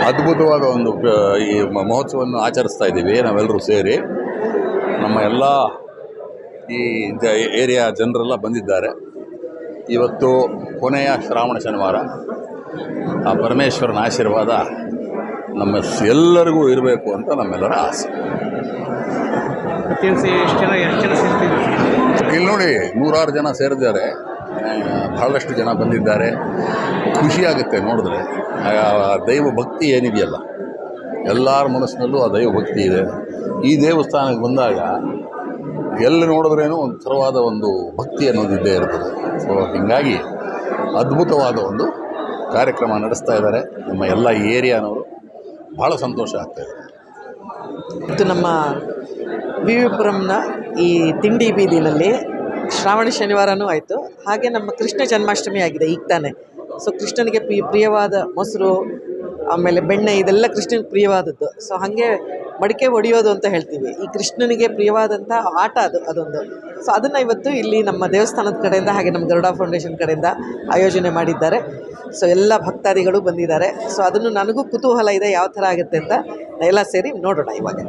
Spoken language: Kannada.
ಅದ್ಭುತವಾದ ಒಂದು ಈ ಮಹೋತ್ಸವವನ್ನು ಆಚರಿಸ್ತಾ ಇದ್ದೀವಿ ನಾವೆಲ್ಲರೂ ಸೇರಿ. ನಮ್ಮ ಎಲ್ಲ ಈ ಏರಿಯಾ ಜನರೆಲ್ಲ ಬಂದಿದ್ದಾರೆ. ಇವತ್ತು ಕೊನೆಯ ಶ್ರಾವಣ ಶನಿವಾರ. ಆ ಪರಮೇಶ್ವರನ ಆಶೀರ್ವಾದ ನಮ್ಮ ಎಲ್ಲರಿಗೂ ಇರಬೇಕು ಅಂತ ನಮ್ಮೆಲ್ಲರ ಆಸೆ. ಇಲ್ಲಿ ನೋಡಿ, 100 ಜನ ಸೇರಿದ್ದಾರೆ, ಬಹಳಷ್ಟು ಜನ ಬಂದಿದ್ದಾರೆ. ಖುಷಿಯಾಗುತ್ತೆ ನೋಡಿದ್ರೆ. ದೈವ ಭಕ್ತಿ ಏನಿದೆಯಲ್ಲ, ಎಲ್ಲರ ಮನಸ್ಸಿನಲ್ಲೂ ಆ ದೈವ ಭಕ್ತಿ ಇದೆ. ಈ ದೇವಸ್ಥಾನಕ್ಕೆ ಬಂದಾಗ ಎಲ್ಲಿ ನೋಡಿದ್ರೇನೂ ಒಂದು ಥರವಾದ ಒಂದು ಭಕ್ತಿ ಅನ್ನೋದು ಇದ್ದೇ ಇರ್ತದೆ. ಸೊ ಹೀಗಾಗಿ ಅದ್ಭುತವಾದ ಒಂದು ಕಾರ್ಯಕ್ರಮ ನಡೆಸ್ತಾ ಇದ್ದಾರೆ ನಮ್ಮ ಎಲ್ಲ ಏರಿಯಾನವರು. ಭಾಳ ಸಂತೋಷ ಆಗ್ತಾಯಿದೆ. ಮತ್ತು ನಮ್ಮ ವಿ ವಿ ಪುರಂನ ಈ ತಿಂಡಿ ಬೀದಿನಲ್ಲಿ ಶ್ರಾವಣ ಶನಿವಾರನೂ ಆಯಿತು. ಹಾಗೆ ನಮ್ಮ ಕೃಷ್ಣ ಜನ್ಮಾಷ್ಟಮಿ ಆಗಿದೆ ಈಗ ತಾನೇ. ಸೊ ಕೃಷ್ಣನಿಗೆ ಪ್ರಿಯವಾದ ಮೊಸರು, ಆಮೇಲೆ ಬೆಣ್ಣೆ, ಇದೆಲ್ಲ ಕೃಷ್ಣನಿಗೆ ಪ್ರಿಯವಾದದ್ದು. ಸೊ ಹಾಗೆ ಮಡಿಕೆ ಹೊಡೆಯೋದು ಅಂತ ಹೇಳ್ತೀವಿ. ಈ ಕೃಷ್ಣನಿಗೆ ಪ್ರಿಯವಾದಂಥ ಆಟ ಅದೊಂದು. ಸೊ ಅದನ್ನು ಇವತ್ತು ಇಲ್ಲಿ ನಮ್ಮ ದೇವಸ್ಥಾನದ ಕಡೆಯಿಂದ ಹಾಗೆ ನಮ್ಮ ಗರುಡ ಫೌಂಡೇಶನ್ ಕಡೆಯಿಂದ ಆಯೋಜನೆ ಮಾಡಿದ್ದಾರೆ. ಸೊ ಎಲ್ಲ ಭಕ್ತಾದಿಗಳು ಬಂದಿದ್ದಾರೆ. ಸೊ ಅದನ್ನು ನನಗೂ ಕುತೂಹಲ ಇದೆ ಯಾವ ಥರ ಆಗುತ್ತೆ ಅಂತ. ಎಲ್ಲ ಸೇರಿ ನೋಡೋಣ ಇವಾಗ.